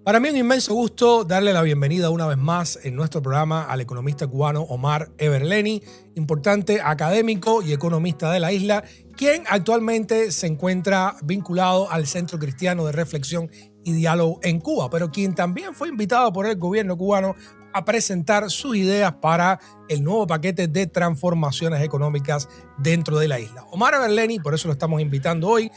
Para mí es un inmenso gusto darle la bienvenida una vez más en nuestro programa al economista cubano Omar Everleni, importante académico y economista de la isla, quien actualmente se encuentra vinculado al Centro Cristiano de Reflexión y Diálogo en Cuba, pero quien también fue invitado por el gobierno cubano a presentar sus ideas para el nuevo paquete de transformaciones económicas dentro de la isla. Omar Everleni, por eso lo estamos invitando hoy,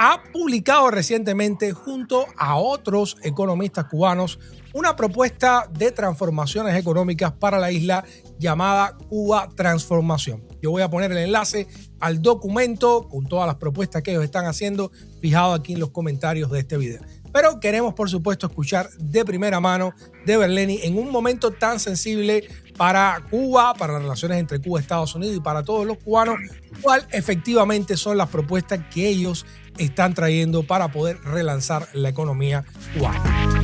ha publicado recientemente junto a otros economistas cubanos una propuesta de transformaciones económicas para la isla llamada Cuba Transformación. Yo voy a poner el enlace al documento con todas las propuestas que ellos están haciendo fijado aquí en los comentarios de este video. Pero queremos, por supuesto, escuchar de primera mano de Everleni en un momento tan sensible para Cuba, para las relaciones entre Cuba y Estados Unidos y para todos los cubanos, cuál efectivamente son las propuestas que ellos están trayendo para poder relanzar la economía cubana.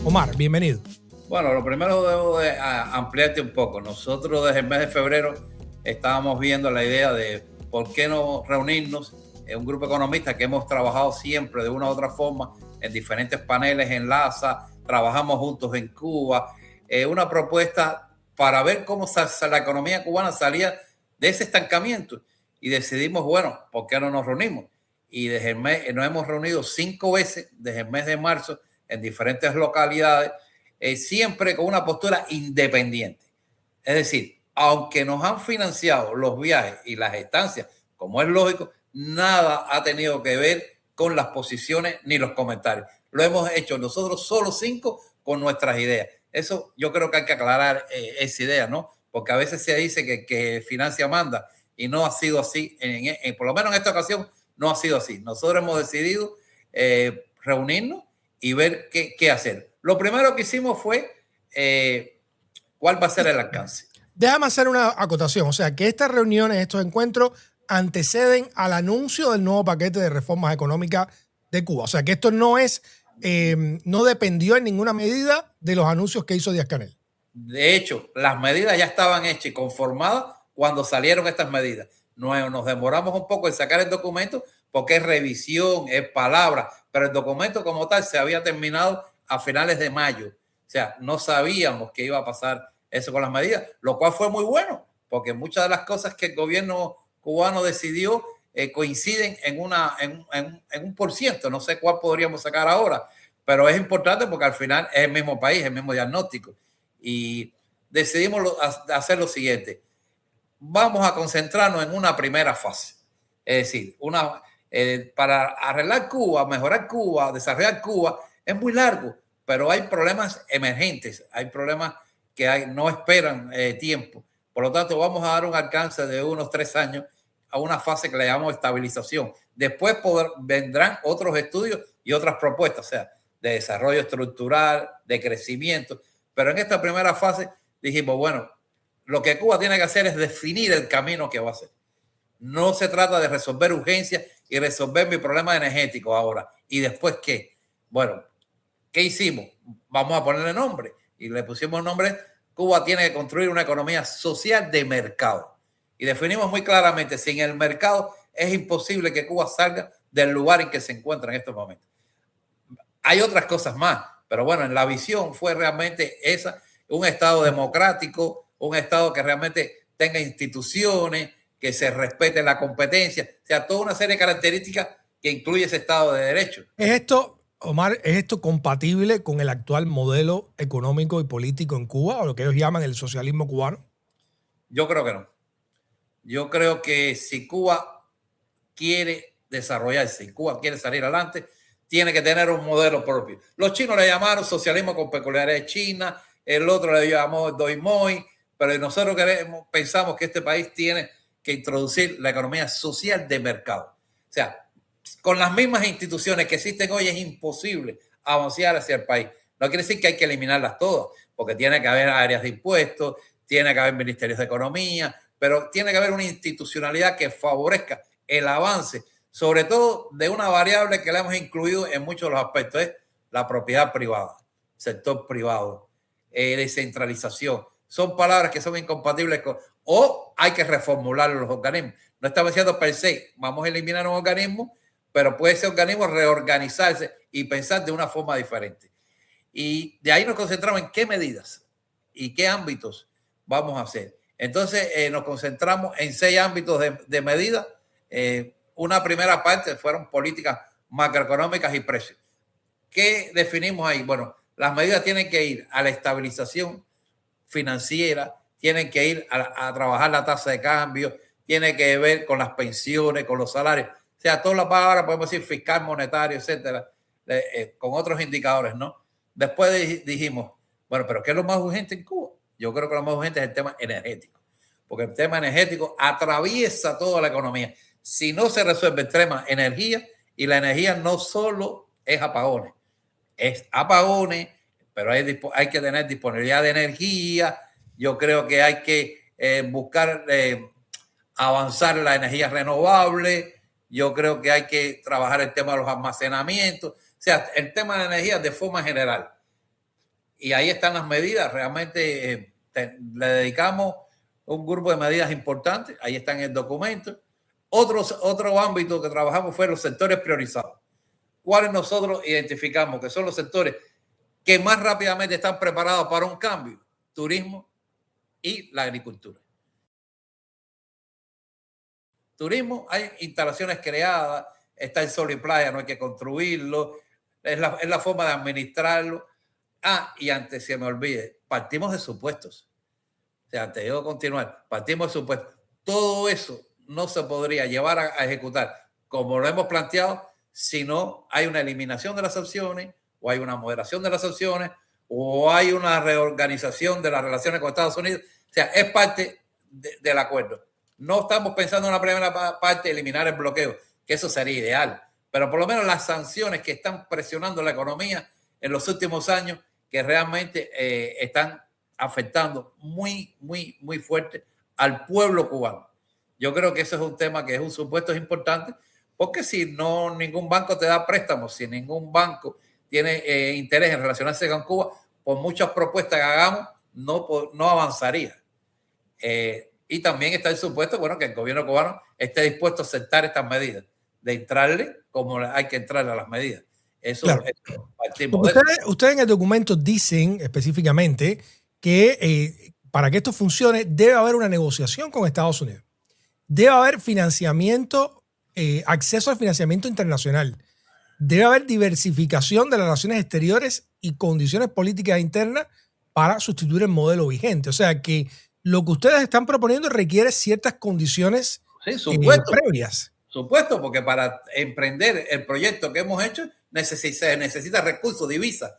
Omar, bienvenido. Bueno, lo primero debo de ampliarte un poco. Nosotros desde el mes de febrero estábamos viendo la idea de por qué no reunirnos en un grupo de economistas que hemos trabajado siempre de una u otra forma en diferentes paneles en LASA, trabajamos juntos en Cuba, una propuesta para ver cómo la economía cubana salía de ese estancamiento. Y decidimos, bueno, ¿por qué no nos reunimos? Y desde el mes, nos hemos reunido 5 veces desde el mes de marzo en diferentes localidades, siempre con una postura independiente. Es decir, aunque nos han financiado los viajes y las estancias, como es lógico, nada ha tenido que ver con las posiciones ni los comentarios. Lo hemos hecho nosotros solo 5 con nuestras ideas. Eso yo creo que hay que aclarar esa idea, ¿no? Porque a veces se dice que financia manda y no ha sido así. Por lo menos en esta ocasión no ha sido así. Nosotros hemos decidido reunirnos y ver qué hacer. Lo primero que hicimos fue cuál va a ser el alcance. Déjame hacer una acotación. O sea, que estas reuniones, estos encuentros anteceden al anuncio del nuevo paquete de reformas económicas de Cuba. O sea, que esto no es, no dependió en ninguna medida de los anuncios que hizo Díaz-Canel. De hecho, las medidas ya estaban hechas y conformadas cuando salieron estas medidas. Nos demoramos un poco en sacar el documento porque es revisión, es palabra, pero el documento como tal se había terminado a finales de mayo. O sea, no sabíamos que iba a pasar eso con las medidas, lo cual fue muy bueno, porque muchas de las cosas que el gobierno cubano decidió coinciden en un por ciento. No sé cuál podríamos sacar ahora, pero es importante porque al final es el mismo país, el mismo diagnóstico. Y decidimos hacer lo siguiente. Vamos a concentrarnos en una primera fase. Es decir, para arreglar Cuba, mejorar Cuba, desarrollar Cuba, es muy largo, pero hay problemas emergentes, hay problemas que no esperan tiempo. Por lo tanto, vamos a dar un alcance de unos 3 años a una fase que le llamamos estabilización. Después vendrán otros estudios y otras propuestas, o sea, de desarrollo estructural, de crecimiento. Pero en esta primera fase dijimos, bueno, lo que Cuba tiene que hacer es definir el camino que va a hacer. No se trata de resolver urgencias y resolver mi problema energético ahora. ¿Y después qué? Bueno, ¿qué hicimos? Vamos a ponerle nombre. Y le pusimos nombre, Cuba tiene que construir una economía social de mercado. Y definimos muy claramente, sin el mercado es imposible que Cuba salga del lugar en que se encuentra en estos momentos. Hay otras cosas más, pero bueno, en la visión fue realmente esa, un Estado democrático, un Estado que realmente tenga instituciones, que se respete la competencia, o sea, toda una serie de características que incluye ese Estado de Derecho. ¿Es esto, Omar, es esto compatible con el actual modelo económico y político en Cuba, o lo que ellos llaman el socialismo cubano? Yo creo que no. Yo creo que si Cuba quiere desarrollarse, si Cuba quiere salir adelante, tiene que tener un modelo propio. Los chinos le llamaron socialismo con peculiaridades chinas, el otro le llamó doimoy, pero nosotros pensamos que este país tiene que introducir la economía social de mercado. O sea, con las mismas instituciones que existen hoy es imposible avanzar hacia el país. No quiere decir que hay que eliminarlas todas, porque tiene que haber áreas de impuestos, tiene que haber ministerios de economía, pero tiene que haber una institucionalidad que favorezca el avance, sobre todo de una variable que la hemos incluido en muchos de los aspectos, es la propiedad privada, sector privado, descentralización. Son palabras que son incompatibles con, o hay que reformular los organismos. No estamos diciendo per se, vamos a eliminar un organismo, pero puede ese organismo reorganizarse y pensar de una forma diferente. Y de ahí nos concentramos en qué medidas y qué ámbitos vamos a hacer. Entonces nos concentramos en 6 ámbitos de medidas. Una primera parte fueron políticas macroeconómicas y precios. ¿Qué definimos ahí? Bueno, las medidas tienen que ir a la estabilización financiera, tienen que ir a trabajar la tasa de cambio, tiene que ver con las pensiones, con los salarios, o sea, todas las palabras, podemos decir fiscal, monetario, etcétera, con otros indicadores, ¿no? Después dijimos, bueno, pero ¿qué es lo más urgente en Cuba? Yo creo que lo más urgente es el tema energético, porque el tema energético atraviesa toda la economía. Si no se resuelve el tema energía, y la energía no solo es apagones, pero hay que tener disponibilidad de energía. Yo creo que hay que buscar avanzar la energía renovable. Yo creo que hay que trabajar el tema de los almacenamientos. O sea, el tema de energía de forma general. Y ahí están las medidas. Realmente le dedicamos un grupo de medidas importantes. Ahí está en el documento. Otro ámbito que trabajamos fue los sectores priorizados. ¿Cuáles nosotros identificamos que son los sectores que más rápidamente están preparados para un cambio? Turismo y la agricultura. Turismo, hay instalaciones creadas, está el sol y playa, no hay que construirlo, es la forma de administrarlo. Y antes se me olvide, partimos de supuestos. O sea, antes de continuar, partimos de supuestos. Todo eso no se podría llevar a ejecutar como lo hemos planteado si no hay una eliminación de las sanciones, o hay una moderación de las sanciones, o hay una reorganización de las relaciones con Estados Unidos. O sea, es parte del acuerdo. No estamos pensando en la primera parte eliminar el bloqueo, que eso sería ideal, pero por lo menos las sanciones que están presionando la economía en los últimos años, que realmente están afectando muy, muy, muy fuerte al pueblo cubano. Yo creo que eso es un tema que es un supuesto importante, porque si no, ningún banco te da préstamos, si ningún banco tiene interés en relacionarse con Cuba, por muchas propuestas que hagamos, no avanzaría. Y también está el supuesto, bueno, que el gobierno cubano esté dispuesto a aceptar estas medidas, de entrarle como hay que entrarle a las medidas. Eso, claro. Ustedes en el documento dicen específicamente que para que esto funcione debe haber una negociación con Estados Unidos. Debe haber financiamiento, acceso al financiamiento internacional. Debe haber diversificación de las relaciones exteriores y condiciones políticas internas para sustituir el modelo vigente. O sea que lo que ustedes están proponiendo requiere ciertas condiciones previas. Supuesto, porque para emprender el proyecto que hemos hecho se necesita recursos, divisas.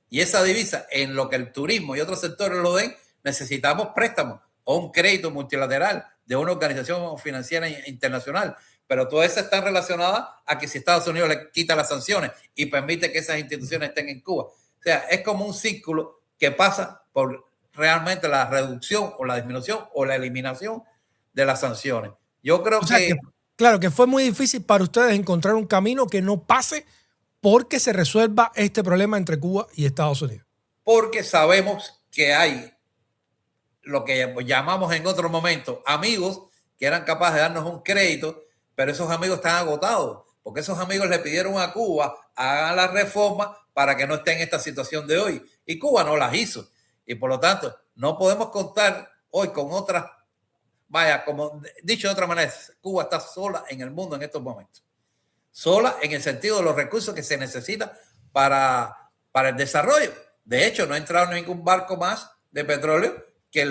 Y esa divisa, en lo que el turismo y otros sectores lo den, necesitamos préstamos o un crédito multilateral de una organización financiera internacional. Pero todas esas están relacionadas a que si Estados Unidos le quita las sanciones y permite que esas instituciones estén en Cuba. O sea, es como un círculo que pasa por realmente la reducción o la disminución o la eliminación de las sanciones. Yo creo claro, que fue muy difícil para ustedes encontrar un camino que no pase porque se resuelva este problema entre Cuba y Estados Unidos. Porque sabemos que hay lo que llamamos en otro momento amigos que eran capaces de darnos un crédito, pero esos amigos están agotados, porque esos amigos le pidieron a Cuba hagan las reformas para que no esté en esta situación de hoy. Y Cuba no las hizo. Y por lo tanto, no podemos contar hoy con otras. Vaya, como dicho de otra manera, Cuba está sola en el mundo en estos momentos. Sola en el sentido de los recursos que se necesitan para el desarrollo. De hecho, no ha entrado ningún barco más de petróleo que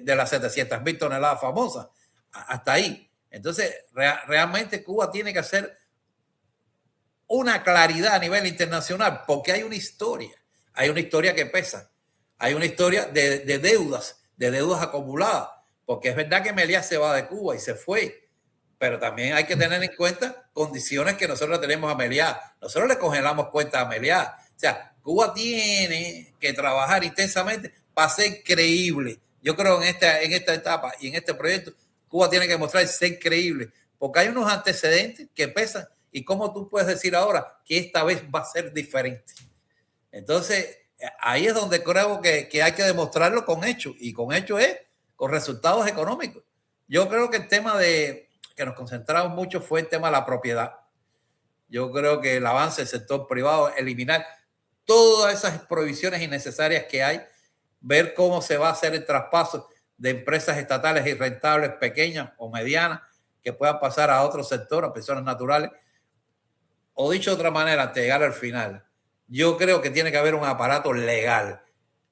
de las 700,000 toneladas famosas. Hasta ahí. Entonces, realmente Cuba tiene que hacer una claridad a nivel internacional, porque hay una historia que pesa, hay una historia de deudas acumuladas, porque es verdad que Meliá se va de Cuba y se fue, pero también hay que tener en cuenta condiciones que nosotros tenemos a Meliá. Nosotros le congelamos cuentas a Meliá. O sea, Cuba tiene que trabajar intensamente para ser creíble. Yo creo en esta etapa y en este proyecto, Cuba tiene que mostrar ser creíble, porque hay unos antecedentes que pesan. ¿Y cómo tú puedes decir ahora que esta vez va a ser diferente? Entonces, ahí es donde creo que hay que demostrarlo con hechos. Y con hechos es con resultados económicos. Yo creo que el tema de que nos concentramos mucho fue el tema de la propiedad. Yo creo que el avance del sector privado, eliminar todas esas prohibiciones innecesarias que hay, ver cómo se va a hacer el traspaso de empresas estatales y rentables pequeñas o medianas que puedan pasar a otro sector, a personas naturales. O dicho de otra manera, antes de llegar al final, yo creo que tiene que haber un aparato legal,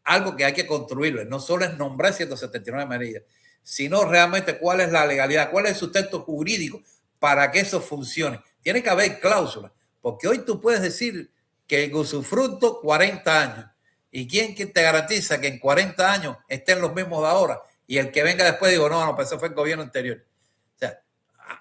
algo que hay que construirlo. No solo es nombrar 179 medidas, sino realmente cuál es la legalidad, cuál es el sustento jurídico para que eso funcione. Tiene que haber cláusulas, porque hoy tú puedes decir que el usufructo 40 años. ¿Y quién te garantiza que en 40 años estén los mismos de ahora? Y el que venga después digo, no, pues eso fue el gobierno anterior. O sea,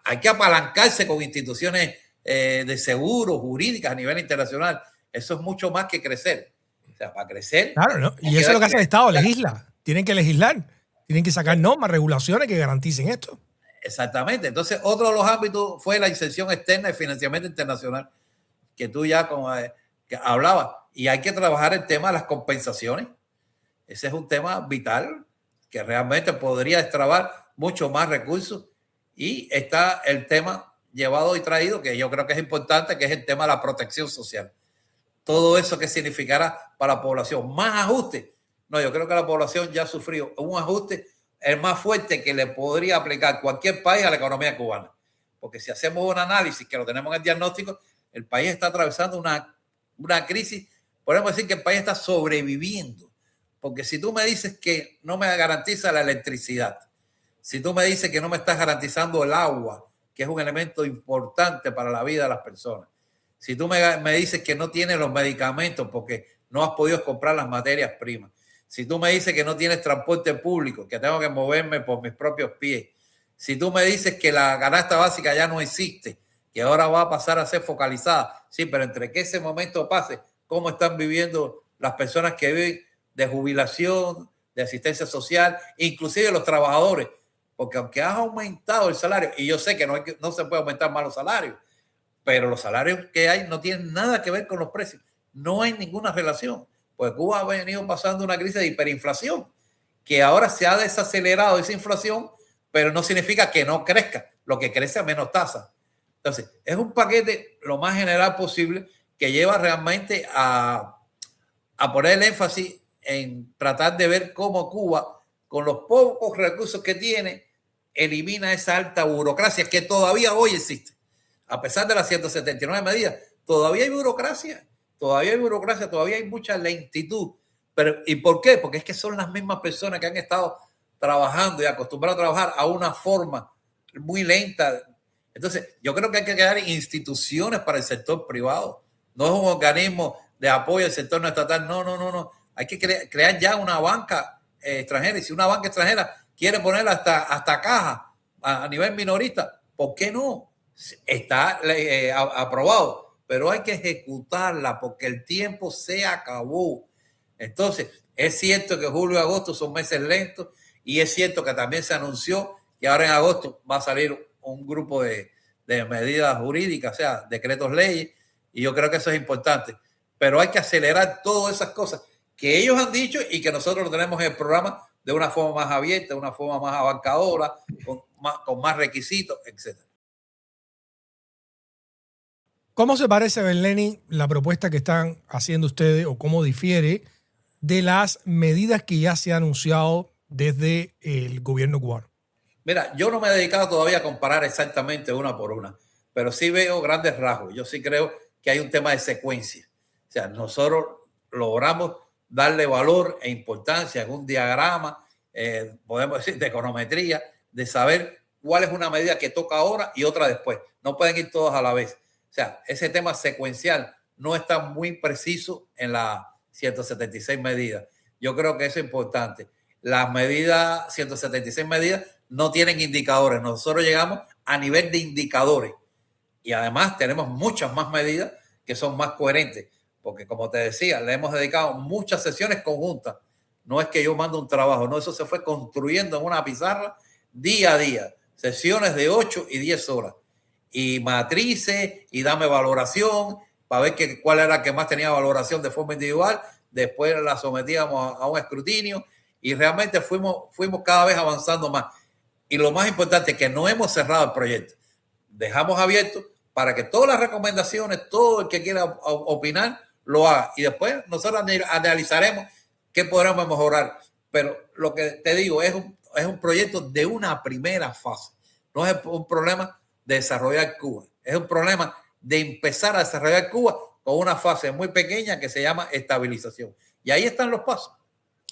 hay que apalancarse con instituciones de seguro, jurídicas a nivel internacional. Eso es mucho más que crecer. O sea, para crecer... Claro, ¿no? Y eso es lo que hace el Estado, legisla. Tienen que legislar. Tienen que sacar normas, regulaciones que garanticen esto. Exactamente. Entonces, otro de los ámbitos fue la inserción externa y financiamiento internacional, que tú ya como que hablabas. Y hay que trabajar el tema de las compensaciones. Ese es un tema vital que realmente podría extrabar mucho más recursos. Y está el tema llevado y traído, que yo creo que es importante, que es el tema de la protección social. Todo eso que significará para la población. Más ajuste. No, yo creo que la población ya ha sufrido un ajuste el más fuerte que le podría aplicar cualquier país a la economía cubana. Porque si hacemos un análisis, que lo tenemos en el diagnóstico, el país está atravesando una crisis. Podemos decir que el país está sobreviviendo. Porque si tú me dices que no me garantiza la electricidad, si tú me dices que no me estás garantizando el agua, que es un elemento importante para la vida de las personas, si tú me dices que no tienes los medicamentos porque no has podido comprar las materias primas, si tú me dices que no tienes transporte público, que tengo que moverme por mis propios pies, si tú me dices que la canasta básica ya no existe, que ahora va a pasar a ser focalizada, sí, pero entre que ese momento pase, ¿cómo están viviendo las personas que viven de jubilación, de asistencia social, inclusive los trabajadores? Porque aunque has aumentado el salario, y yo sé que no se puede aumentar más los salarios, pero los salarios que hay no tienen nada que ver con los precios. No hay ninguna relación. Pues Cuba ha venido pasando una crisis de hiperinflación, que ahora se ha desacelerado esa inflación, pero no significa que no crezca, lo que crece a menos tasa. Entonces, es un paquete lo más general posible que lleva realmente a poner el énfasis en tratar de ver cómo Cuba, con los pocos recursos que tiene, elimina esa alta burocracia que todavía hoy existe. A pesar de las 179 medidas, todavía hay burocracia, todavía hay mucha lentitud. Pero, ¿y por qué? Porque es que son las mismas personas que han estado trabajando y acostumbrados a trabajar a una forma muy lenta. Entonces, yo creo que hay que crear instituciones para el sector privado. No es un organismo de apoyo al sector no estatal. No. Hay que crear ya una banca extranjera. Y si una banca extranjera quiere poner hasta caja a nivel minorista, ¿por qué no? Está aprobado, pero hay que ejecutarla porque el tiempo se acabó. Entonces, es cierto que julio y agosto son meses lentos y es cierto que también se anunció que ahora en agosto va a salir un grupo de medidas jurídicas, o sea, decretos leyes, y yo creo que eso es importante. Pero hay que acelerar todas esas cosas que ellos han dicho y que nosotros lo tenemos en el programa de una forma más abierta, de una forma más abarcadora, con más requisitos, etcétera. ¿Cómo se parece, Berleni, la propuesta que están haciendo ustedes o cómo difiere de las medidas que ya se han anunciado desde el gobierno cubano? Mira, yo no me he dedicado todavía a comparar exactamente una por una, pero sí veo grandes rasgos. Yo sí creo que hay un tema de secuencia. O sea, nosotros logramos darle valor e importancia en un diagrama, podemos decir, de econometría, de saber cuál es una medida que toca ahora y otra después. No pueden ir todas a la vez. O sea, ese tema secuencial no está muy preciso en las 176 medidas. Yo creo que eso es importante. Las medidas, 176 medidas, no tienen indicadores. Nosotros llegamos a nivel de indicadores y además tenemos muchas más medidas que son más coherentes, porque como te decía, le hemos dedicado muchas sesiones conjuntas. No es que yo mando un trabajo, no, eso se fue construyendo en una pizarra día a día, sesiones de 8 y 10 horas. Y matrices y dame valoración para ver cuál era la que más tenía valoración de forma individual. Después la sometíamos a un escrutinio y realmente fuimos cada vez avanzando más. Y lo más importante es que no hemos cerrado el proyecto. Dejamos abierto para que todas las recomendaciones, todo el que quiera opinar, lo haga. Y después nosotros analizaremos qué podremos mejorar. Pero lo que te digo es un proyecto de una primera fase. No es un problema de desarrollar Cuba. Es un problema de empezar a desarrollar Cuba con una fase muy pequeña que se llama estabilización. Y ahí están los pasos.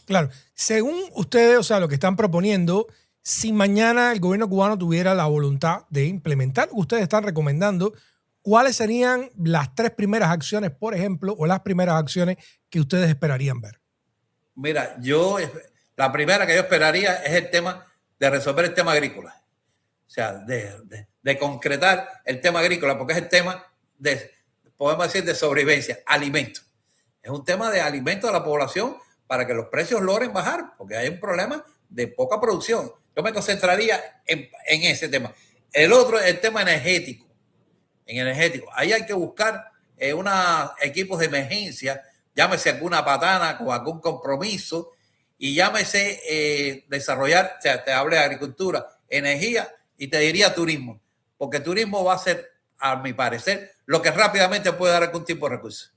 Claro. Según ustedes, o sea, lo que están proponiendo, si mañana el gobierno cubano tuviera la voluntad de implementar lo que ustedes están recomendando, ¿cuáles serían las 3 primeras acciones, por ejemplo, o las primeras acciones que ustedes esperarían ver? Mira, la primera que yo esperaría es el tema de resolver el tema agrícola. O sea, de concretar el tema agrícola, porque es el tema podemos decir, de sobrevivencia, alimentos. Es un tema de alimentos a la población para que los precios logren bajar, porque hay un problema de poca producción. Yo me concentraría en ese tema. El otro es el tema energético. Ahí hay que buscar unos equipos de emergencia, llámese alguna patana con algún compromiso, y llámese desarrollar, o sea, te hablé de agricultura, energía y te diría turismo, porque turismo va a ser, a mi parecer, lo que rápidamente puede dar algún tipo de recursos.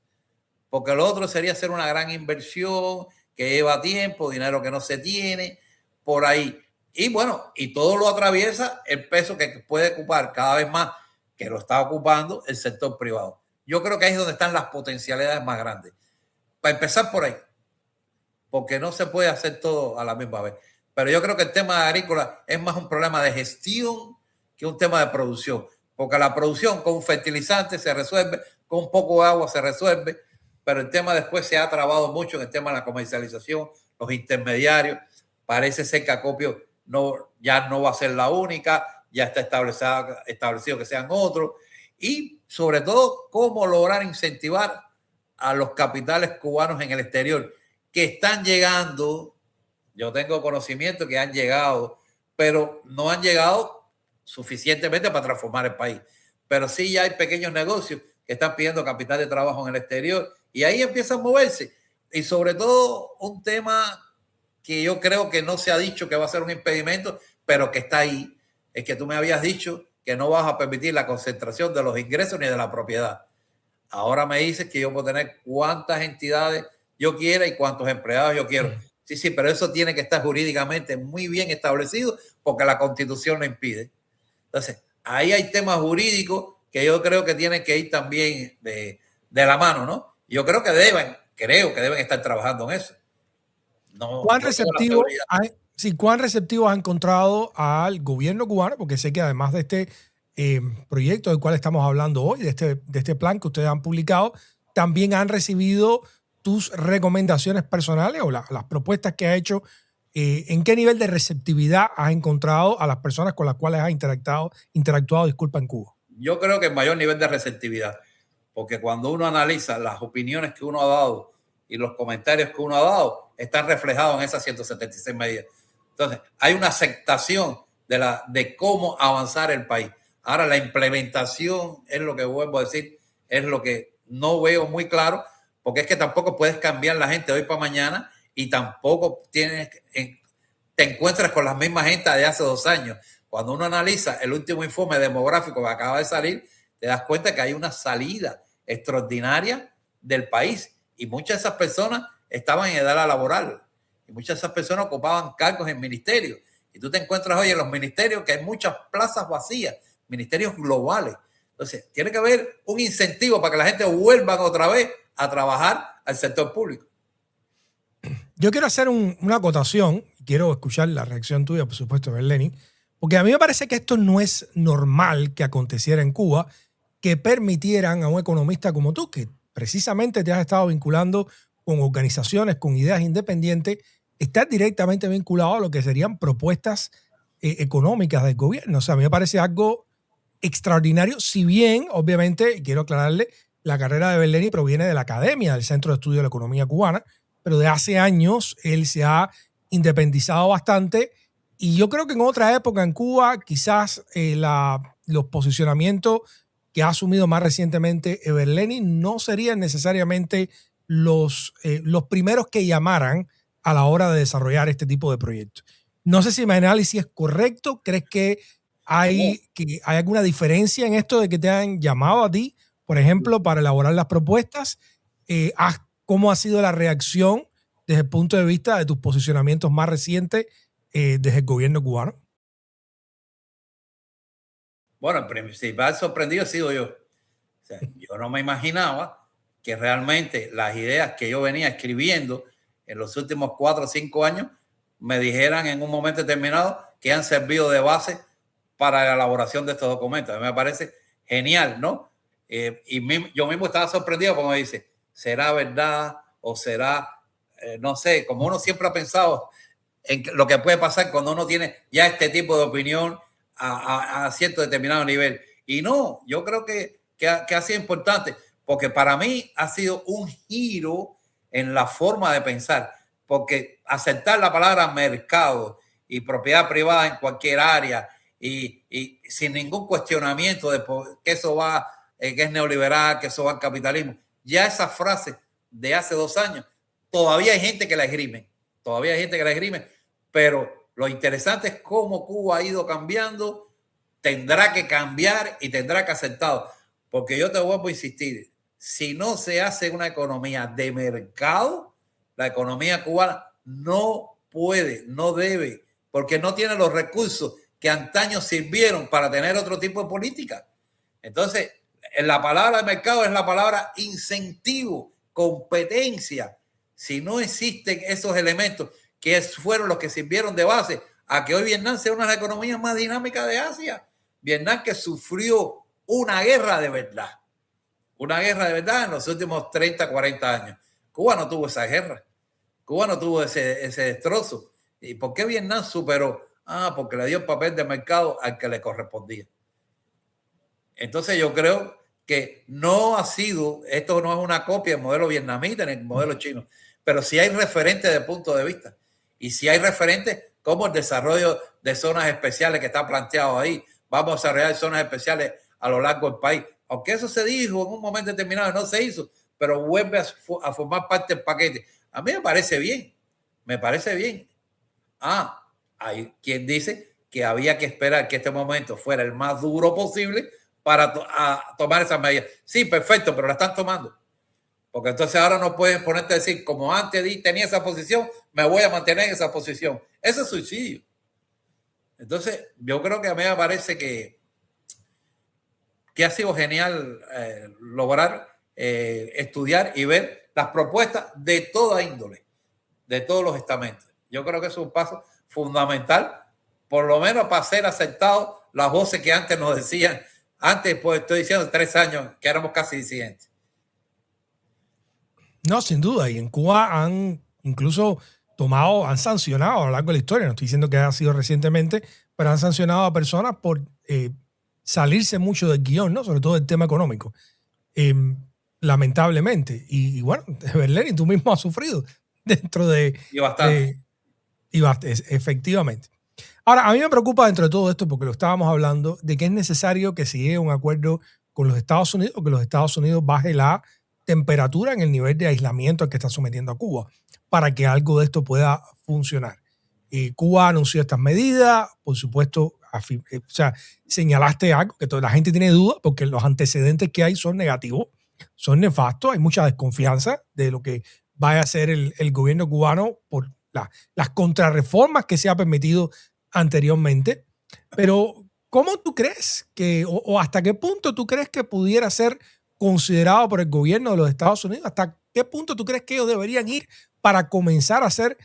Porque lo otro sería hacer una gran inversión que lleva tiempo, dinero que no se tiene, por ahí. Y bueno, y todo lo atraviesa el peso que puede ocupar cada vez más, que lo está ocupando el sector privado. Yo creo que ahí es donde están las potencialidades más grandes. Para empezar por ahí, porque no se puede hacer todo a la misma vez. Pero yo creo que el tema agrícola es más un problema de gestión que un tema de producción, porque la producción con un fertilizante se resuelve, con un poco de agua se resuelve, pero el tema después se ha trabado mucho en el tema de la comercialización, los intermediarios. Parece ser que Acopio ya no va a ser la única, ya está establecido que sean otros, y sobre todo cómo lograr incentivar a los capitales cubanos en el exterior que están llegando. Yo tengo conocimiento que han llegado, pero no han llegado suficientemente para transformar el país. Pero sí ya hay pequeños negocios que están pidiendo capital de trabajo en el exterior y ahí empiezan a moverse. Y sobre todo un tema que yo creo que no se ha dicho que va a ser un impedimento, pero que está ahí, es que tú me habías dicho que no vas a permitir la concentración de los ingresos ni de la propiedad. Ahora me dices que yo puedo tener cuántas entidades yo quiera y cuántos empleados yo quiero. Sí, pero eso tiene que estar jurídicamente muy bien establecido porque la Constitución lo impide. Entonces, ahí hay temas jurídicos que yo creo que tienen que ir también de la mano, ¿no? Yo creo que deben estar trabajando en eso. No, ¿Cuán receptivo has encontrado al gobierno cubano? Porque sé que además de este proyecto del cual estamos hablando hoy, de este plan que ustedes han publicado, también han recibido tus recomendaciones personales o las propuestas que has hecho. ¿En qué nivel de receptividad has encontrado a las personas con las cuales has interactuado, en Cuba? Yo creo que el mayor nivel de receptividad, porque cuando uno analiza las opiniones que uno ha dado y los comentarios que uno ha dado, están reflejados en esas 176 medidas. Entonces, hay una aceptación de cómo avanzar el país. Ahora, la implementación es lo que vuelvo a decir, es lo que no veo muy claro, porque es que tampoco puedes cambiar la gente hoy para mañana y tampoco te encuentras con la misma gente de hace 2 años. Cuando uno analiza el último informe demográfico que acaba de salir, te das cuenta que hay una salida extraordinaria del país y muchas de esas personas estaban en edad laboral y muchas de esas personas ocupaban cargos en ministerios. Y tú te encuentras hoy en los ministerios que hay muchas plazas vacías, ministerios globales. Entonces, tiene que haber un incentivo para que la gente vuelva otra vez a trabajar al sector público. Yo quiero hacer una acotación, quiero escuchar la reacción tuya, por supuesto, Berleni, porque a mí me parece que esto no es normal que aconteciera en Cuba, que permitieran a un economista como tú, que precisamente te has estado vinculando con organizaciones, con ideas independientes, estar directamente vinculado a lo que serían propuestas económicas del gobierno. O sea, a mí me parece algo extraordinario, si bien, obviamente, quiero aclararle, la carrera de Berleni proviene de la academia, del Centro de Estudio de la Economía Cubana, pero de hace años él se ha independizado bastante y yo creo que en otra época en Cuba quizás los posicionamientos que ha asumido más recientemente Berleni no serían necesariamente los primeros que llamaran a la hora de desarrollar este tipo de proyectos. No sé si mi análisis es correcto. ¿Crees que hay alguna diferencia en esto de que te han llamado a ti, por ejemplo, para elaborar las propuestas? ¿Cómo ha sido la reacción desde el punto de vista de tus posicionamientos más recientes desde el gobierno cubano? Bueno, el principal sorprendido he sido yo. O sea, yo no me imaginaba que realmente las ideas que yo venía escribiendo en los últimos 4 o 5 años me dijeran en un momento determinado que han servido de base para la elaboración de estos documentos. A mí me parece genial, ¿no? Yo mismo estaba sorprendido porque me dice, ¿será verdad o será, no sé, como uno siempre ha pensado en lo que puede pasar cuando uno tiene ya este tipo de opinión a cierto determinado nivel? Y no, yo creo que ha sido importante, porque para mí ha sido un giro en la forma de pensar, porque aceptar la palabra mercado y propiedad privada en cualquier área y sin ningún cuestionamiento de que eso va, que es neoliberal, que eso va al capitalismo, ya esa frase de hace 2 años, todavía hay gente que la esgrime, pero lo interesante es cómo Cuba ha ido cambiando, tendrá que cambiar y tendrá que aceptar, porque yo te vuelvo a insistir, si no se hace una economía de mercado, la economía cubana no puede, no debe, porque no tiene los recursos que antaño sirvieron para tener otro tipo de política. Entonces, la palabra de mercado es la palabra incentivo, competencia. Si no existen esos elementos que fueron los que sirvieron de base a que hoy Vietnam sea una de las economías más dinámicas de Asia. Vietnam que sufrió una guerra de verdad en los últimos 30, 40 años. Cuba no tuvo esa guerra. Cuba no tuvo ese destrozo. ¿Y por qué Vietnam superó? Porque le dio el papel de mercado al que le correspondía. Entonces yo creo que no ha sido, esto no es una copia del modelo vietnamita ni el modelo chino, pero sí hay referentes de punto de vista. Y sí hay referentes como el desarrollo de zonas especiales que está planteado ahí. Vamos a desarrollar zonas especiales a lo largo del país. Aunque eso se dijo en un momento determinado, no se hizo, pero vuelve a formar parte del paquete. A mí me parece bien. Hay quien dice que había que esperar que este momento fuera el más duro posible para tomar esas medidas. Sí, perfecto, pero la están tomando. Porque entonces ahora no puedes ponerte a decir, como antes tenía esa posición, me voy a mantener en esa posición. Eso es suicidio. Entonces, yo creo que a mí me parece que ha sido genial lograr estudiar y ver las propuestas de toda índole, de todos los estamentos. Yo creo que es un paso fundamental, por lo menos para ser aceptados las voces que antes nos decían, antes, pues estoy diciendo 3 años, que éramos casi disidentes. No, sin duda. Y en Cuba han incluso han sancionado a lo largo de la historia, no estoy diciendo que haya sido recientemente, pero han sancionado a personas por salirse mucho del guión, ¿no? Sobre todo del tema económico. Lamentablemente. Y bueno, Berleni, tú mismo has sufrido dentro de... Y bastante. Efectivamente. Ahora, a mí me preocupa dentro de todo esto, porque lo estábamos hablando, de que es necesario que se llegue a un acuerdo con los Estados Unidos, o que los Estados Unidos baje la temperatura en el nivel de aislamiento al que está sometiendo a Cuba, para que algo de esto pueda funcionar. Cuba anunció estas medidas, por supuesto, o sea, señalaste algo que toda la gente tiene duda, porque los antecedentes que hay son negativos, son nefastos, hay mucha desconfianza de lo que vaya a hacer el gobierno cubano por las contrarreformas que se ha permitido anteriormente. Pero, ¿cómo tú crees que, o hasta qué punto tú crees que pudiera ser considerado por el gobierno de los Estados Unidos? ¿Hasta qué punto tú crees que ellos deberían ir para comenzar a ser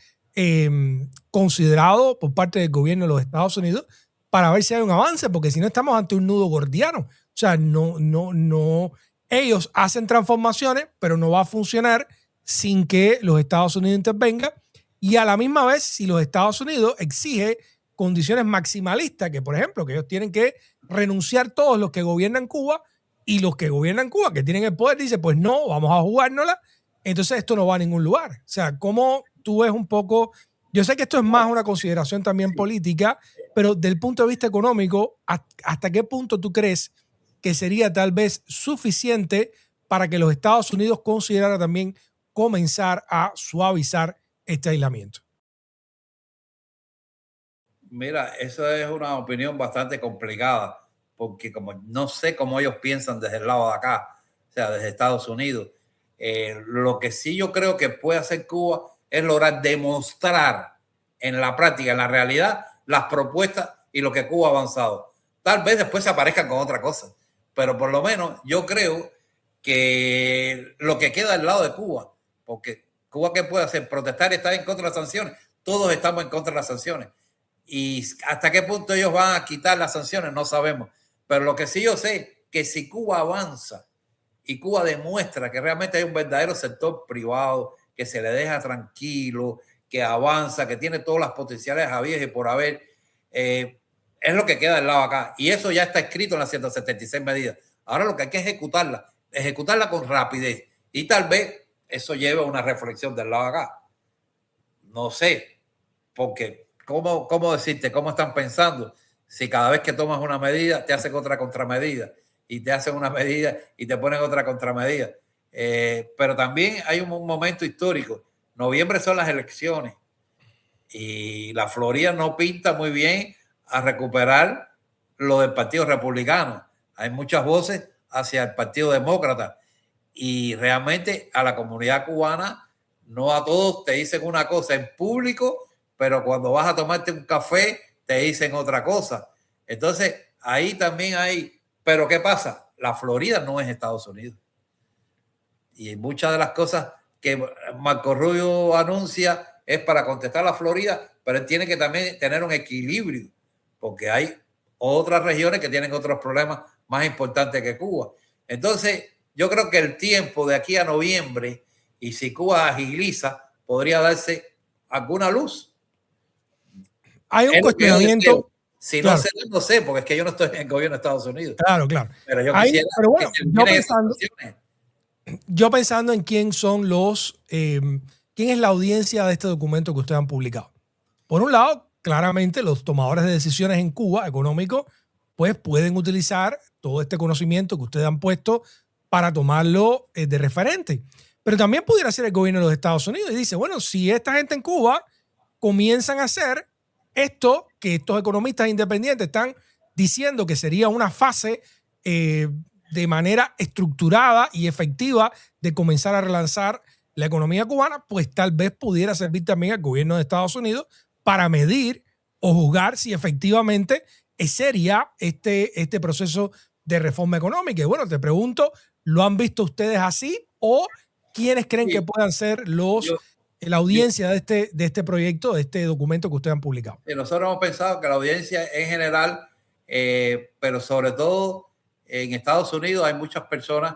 considerado por parte del gobierno de los Estados Unidos para ver si hay un avance? Porque si no, estamos ante un nudo gordiano. O sea, no. Ellos hacen transformaciones, pero no va a funcionar sin que los Estados Unidos intervengan. Y a la misma vez, si los Estados Unidos exige condiciones maximalistas, que por ejemplo, que ellos tienen que renunciar todos los que gobiernan Cuba, y los que gobiernan Cuba, que tienen el poder, dicen, pues no, vamos a jugárnosla, entonces esto no va a ningún lugar. O sea, ¿cómo tú ves un poco? Yo sé que esto es más una consideración también política, pero del punto de vista económico, ¿hasta qué punto tú crees que sería tal vez suficiente para que los Estados Unidos consideraran también comenzar a suavizar este aislamiento? Mira, eso es una opinión bastante complicada, porque como no sé cómo ellos piensan desde el lado de acá, o sea, desde Estados Unidos. Lo que sí yo creo que puede hacer Cuba es lograr demostrar en la práctica, en la realidad, las propuestas y lo que Cuba ha avanzado. Tal vez después se aparezcan con otra cosa, pero por lo menos yo creo que lo que queda del lado de Cuba, porque Cuba, ¿qué puede hacer? Protestar y estar en contra de las sanciones. Todos estamos en contra de las sanciones. Y hasta qué punto ellos van a quitar las sanciones, no sabemos. Pero lo que sí yo sé, que si Cuba avanza y Cuba demuestra que realmente hay un verdadero sector privado, que se le deja tranquilo, que avanza, que tiene todas las potenciales habidas y por haber, es lo que queda del lado acá. Y eso ya está escrito en las 176 medidas. Ahora lo que hay que ejecutarla con rapidez. Y tal vez eso lleve a una reflexión del lado acá. No sé, porque ¿cómo decirte? ¿Cómo están pensando? Si cada vez que tomas una medida te hacen otra contramedida y te hacen una medida y te ponen otra contramedida. Pero también hay un momento histórico. Noviembre son las elecciones y la Florida no pinta muy bien a recuperar lo del Partido Republicano. Hay muchas voces hacia el Partido Demócrata y realmente a la comunidad cubana, no a todos te dicen una cosa en público, pero cuando vas a tomarte un café te dicen otra cosa. Entonces, ahí también hay, pero ¿qué pasa? La Florida no es Estados Unidos. Y muchas de las cosas que Marco Rubio anuncia es para contestar a la Florida, pero él tiene que también tener un equilibrio, porque hay otras regiones que tienen otros problemas más importantes que Cuba. Entonces, yo creo que el tiempo de aquí a noviembre, y si Cuba agiliza, podría darse alguna luz. Hay un cuestionamiento. Si claro, no sé, no sé, porque es que yo no estoy en el gobierno de Estados Unidos. Claro, claro. Pero yo quisiera pero bueno, que se vienen esas sanciones. yo pensando en quién son quién es la audiencia de este documento que ustedes han publicado. Por un lado, claramente los tomadores de decisiones en Cuba, económicos, pues pueden utilizar todo este conocimiento que ustedes han puesto para tomarlo de referente. Pero también pudiera ser el gobierno de los Estados Unidos y dice, bueno, si esta gente en Cuba comienzan a hacer esto que estos economistas independientes están diciendo que sería una fase de manera estructurada y efectiva de comenzar a relanzar la economía cubana, pues tal vez pudiera servir también al gobierno de Estados Unidos para medir o juzgar si efectivamente sería este proceso de reforma económica. Y bueno, te pregunto, ¿lo han visto ustedes así o quiénes creen que puedan ser la audiencia de este proyecto, de este documento que ustedes han publicado? Nosotros hemos pensado que la audiencia en general, pero sobre todo en Estados Unidos hay muchas personas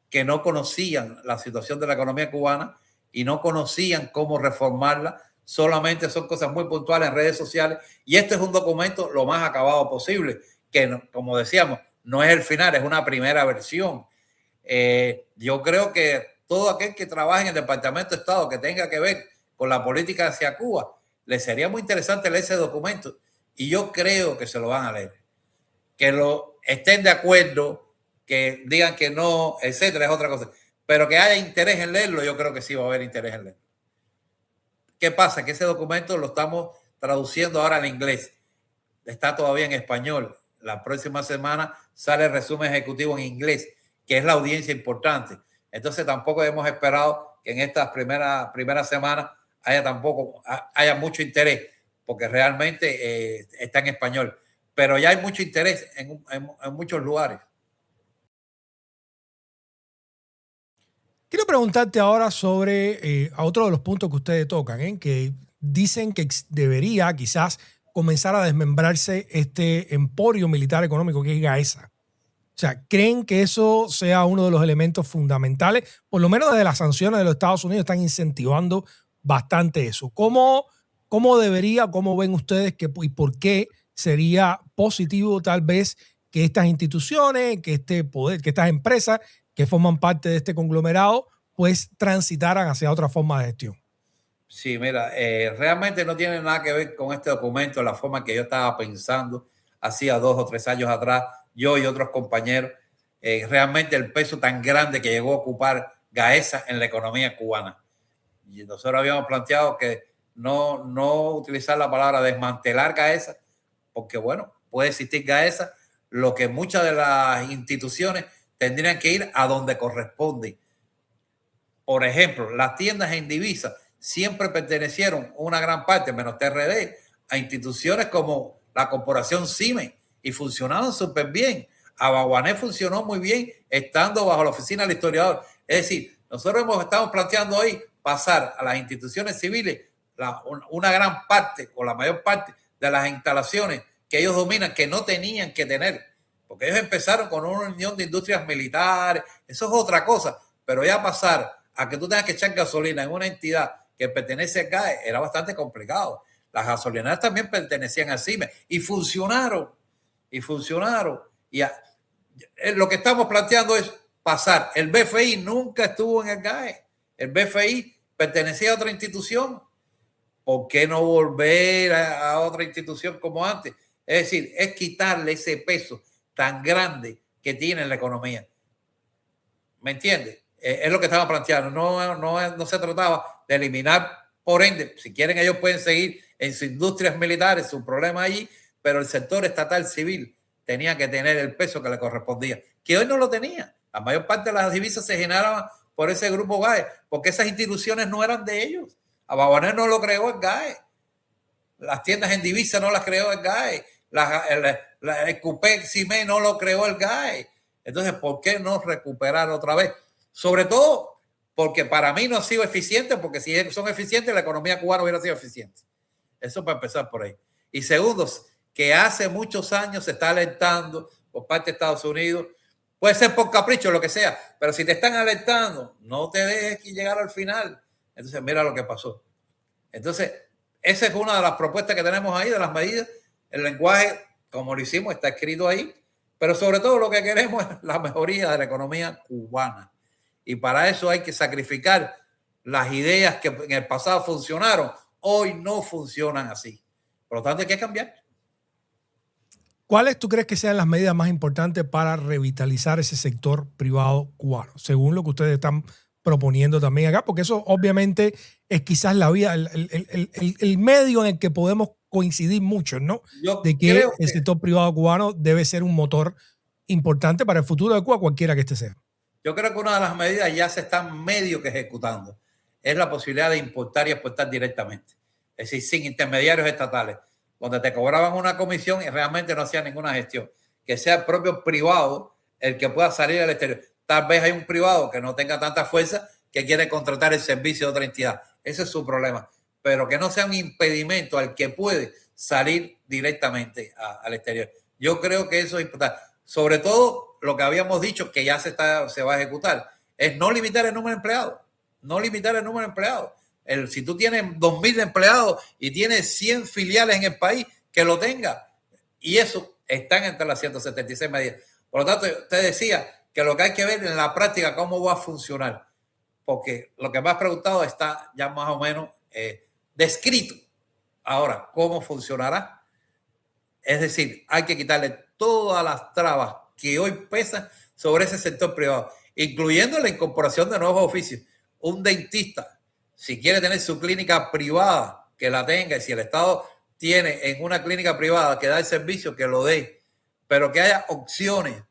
que no conocían la situación de la economía cubana y no conocían cómo reformarla. Solamente son cosas muy puntuales en redes sociales y este es un documento lo más acabado posible, que como decíamos, no es el final, es una primera versión. Yo creo que todo aquel que trabaje en el Departamento de Estado que tenga que ver con la política hacia Cuba, le sería muy interesante leer ese documento y yo creo que se lo van a leer. Que lo estén de acuerdo, que digan que no, etcétera, es otra cosa. Pero que haya interés en leerlo, yo creo que sí va a haber interés en leerlo. ¿Qué pasa? Que ese documento lo estamos traduciendo ahora al inglés. Está todavía en español. La próxima semana sale el resumen ejecutivo en inglés, que es la audiencia importante. Entonces tampoco hemos esperado que en estas primeras semanas haya mucho interés, porque realmente está en español. Pero ya hay mucho interés en muchos lugares. Quiero preguntarte ahora sobre a otro de los puntos que ustedes tocan, que dicen que debería quizás comenzar a desmembrarse este emporio militar económico que es Gaesa. O sea, ¿creen que eso sea uno de los elementos fundamentales? Por lo menos desde las sanciones de los Estados Unidos están incentivando bastante eso. ¿Cómo ven ustedes y por qué sería positivo tal vez que estas instituciones, que este poder, que estas empresas que forman parte de este conglomerado, pues transitaran hacia otra forma de gestión? Sí, mira, realmente no tiene nada que ver con este documento, la forma que yo estaba pensando hacía 2 o 3 años atrás, yo y otros compañeros, realmente el peso tan grande que llegó a ocupar Gaesa en la economía cubana. Y nosotros habíamos planteado que no utilizar la palabra desmantelar GAESA, porque bueno, puede existir GAESA, lo que muchas de las instituciones tendrían que ir a donde corresponde. Por ejemplo, las tiendas en divisa siempre pertenecieron una gran parte, menos TRD, a instituciones como la corporación CIME y funcionaban súper bien. Abaguané funcionó muy bien estando bajo la oficina del historiador. Es decir, nosotros estamos planteando hoy pasar a las instituciones civiles una gran parte o la mayor parte de las instalaciones que ellos dominan, que no tenían que tener, porque ellos empezaron con una unión de industrias militares, eso es otra cosa, pero ya pasar a que tú tengas que echar gasolina en una entidad que pertenece a CAE era bastante complicado. Las gasolineras también pertenecían al CIME y funcionaron. Lo que estamos planteando es pasar. El BFI nunca estuvo en el CAE. El BFI pertenecía a otra institución. ¿Por qué no volver a otra institución como antes? Es decir, es quitarle ese peso tan grande que tiene en la economía. ¿Me entiendes? Es lo que estaba planteando. No se trataba de eliminar, por ende, si quieren ellos pueden seguir en sus industrias militares, su problema allí, pero el sector estatal civil tenía que tener el peso que le correspondía, que hoy no lo tenía. La mayor parte de las divisas se generaban por ese grupo GAE, porque esas instituciones no eran de ellos. Abaguané no lo creó el GAE. Las tiendas en divisa no las creó el GAE. El CUPEC CIME no lo creó el GAE. Entonces, ¿por qué no recuperar otra vez? Sobre todo porque para mí no ha sido eficiente, porque si son eficientes, la economía cubana hubiera sido eficiente. Eso para empezar por ahí. Y segundo, que hace muchos años se está alertando por parte de Estados Unidos, puede ser por capricho, lo que sea, pero si te están alertando, no te dejes llegar al final. Entonces, mira lo que pasó. Entonces, esa es una de las propuestas que tenemos ahí, de las medidas. El lenguaje, como lo hicimos, está escrito ahí, pero sobre todo lo que queremos es la mejoría de la economía cubana. Y para eso hay que sacrificar las ideas que en el pasado funcionaron, hoy no funcionan así. Por lo tanto, hay que cambiar. ¿Cuáles tú crees que sean las medidas más importantes para revitalizar ese sector privado cubano, según lo que ustedes están proponiendo también acá? Porque eso obviamente es quizás la vía, el medio en el que podemos coincidir mucho, ¿no? De que el sector privado cubano debe ser un motor importante para el futuro de Cuba, cualquiera que este sea. Yo creo que una de las medidas ya se están medio que ejecutando. Es la posibilidad de importar y exportar directamente. Es decir, sin intermediarios estatales, donde te cobraban una comisión y realmente no hacían ninguna gestión. Que sea el propio privado el que pueda salir al exterior. Tal vez hay un privado que no tenga tanta fuerza que quiere contratar el servicio de otra entidad. Ese es su problema. Pero que no sea un impedimento al que puede salir directamente al exterior. Yo creo que eso es importante. Sobre todo lo que habíamos dicho, que ya se va a ejecutar, es no limitar el número de empleados. No limitar el número de empleados. Si tú tienes 2.000 empleados y tienes 100 filiales en el país, que lo tenga. Y eso están entre las 176 medidas. Por lo tanto, usted decía que lo que hay que ver en la práctica cómo va a funcionar. Porque lo que me has preguntado está ya más o menos descrito. Ahora, ¿cómo funcionará? Es decir, hay que quitarle todas las trabas que hoy pesan sobre ese sector privado, incluyendo la incorporación de nuevos oficios. Un dentista, si quiere tener su clínica privada, que la tenga, y si el Estado tiene en una clínica privada que da el servicio, que lo dé, pero que haya opciones,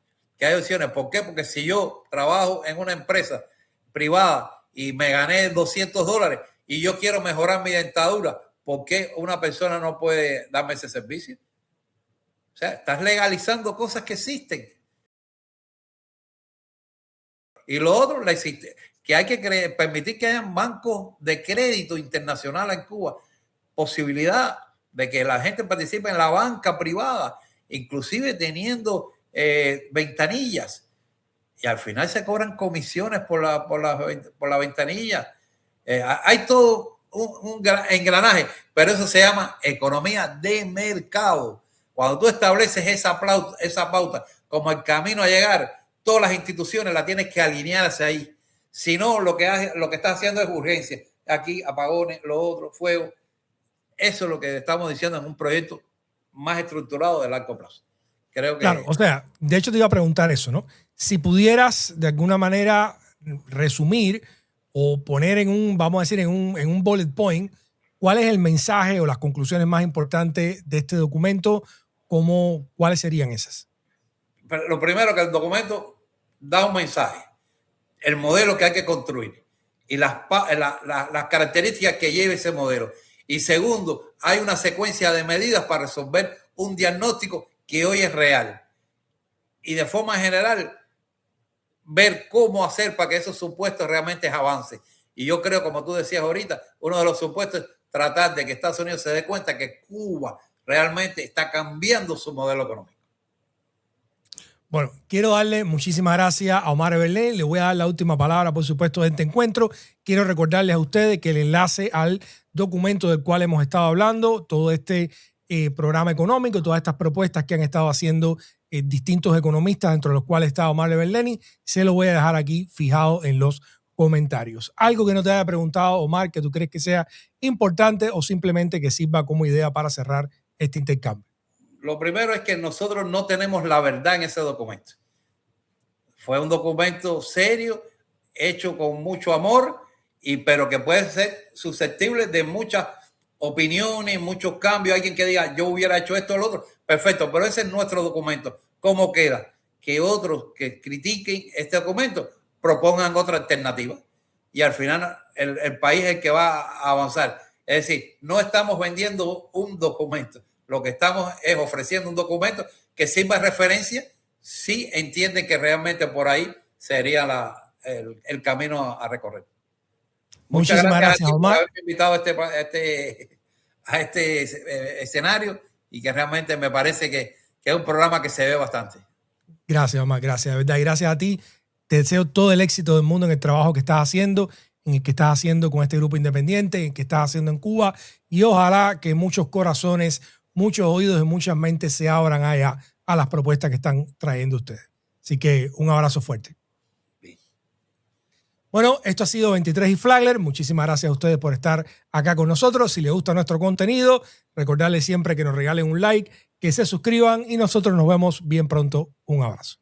¿Por qué? Porque si yo trabajo en una empresa privada y me gané $200 y yo quiero mejorar mi dentadura, ¿por qué una persona no puede darme ese servicio? O sea, estás legalizando cosas que existen. Y lo otro, que hay que permitir que hayan bancos de crédito internacional en Cuba, posibilidad de que la gente participe en la banca privada, inclusive teniendo ventanillas, y al final se cobran comisiones por la ventanilla. Hay todo un engranaje, pero eso se llama economía de mercado. Cuando tú estableces esa pauta como el camino a llegar, todas las instituciones la tienes que alinearse ahí. Si no, lo que estás haciendo es urgencia. Aquí, apagones, lo otro, fuego. Eso es lo que estamos diciendo en un proyecto más estructurado de largo plazo. Creo que... Claro, o sea, de hecho te iba a preguntar eso, ¿no? Si pudieras de alguna manera resumir o poner vamos a decir, en un bullet point, ¿cuál es el mensaje o las conclusiones más importantes de este documento? ¿Cuáles serían esas? Pero lo primero, que el documento da un mensaje, el modelo que hay que construir y las características que lleva ese modelo. Y segundo, hay una secuencia de medidas para resolver un diagnóstico que hoy es real. Y de forma general, ver cómo hacer para que esos supuestos realmente avancen. Y yo creo, como tú decías ahorita, uno de los supuestos es tratar de que Estados Unidos se dé cuenta que Cuba realmente está cambiando su modelo económico. Bueno, quiero darle muchísimas gracias a Omar Eberleni. Le voy a dar la última palabra, por supuesto, de este encuentro. Quiero recordarles a ustedes que el enlace al documento del cual hemos estado hablando, todo este programa económico, todas estas propuestas que han estado haciendo distintos economistas, entre los cuales está Omar Eberleni, se lo voy a dejar aquí fijado en los comentarios. Algo que no te haya preguntado, Omar, que tú crees que sea importante o simplemente que sirva como idea para cerrar este intercambio. Lo primero es que nosotros no tenemos la verdad en ese documento. Fue un documento serio, hecho con mucho amor, pero que puede ser susceptible de muchas opiniones, muchos cambios. Alguien que diga, yo hubiera hecho esto o lo otro. Perfecto, pero ese es nuestro documento. ¿Cómo queda? Que otros que critiquen este documento propongan otra alternativa. Y al final el país es el que va a avanzar. Es decir, no estamos vendiendo un documento. Lo que estamos es ofreciendo un documento que sirva de referencia si entienden que realmente por ahí sería el camino a recorrer. Muchas gracias Omar, por haberme invitado a este escenario y que realmente me parece que es un programa que se ve bastante. Gracias, Omar, gracias, de verdad. Y gracias a ti. Te deseo todo el éxito del mundo en el trabajo que estás haciendo, en el que estás haciendo con este grupo independiente, en el que estás haciendo en Cuba. Y ojalá que muchos corazones, muchos oídos y muchas mentes se abran allá a las propuestas que están trayendo ustedes. Así que un abrazo fuerte. Bien. Bueno, esto ha sido 23 y Flagler. Muchísimas gracias a ustedes por estar acá con nosotros. Si les gusta nuestro contenido, recordarles siempre que nos regalen un like, que se suscriban y nosotros nos vemos bien pronto. Un abrazo.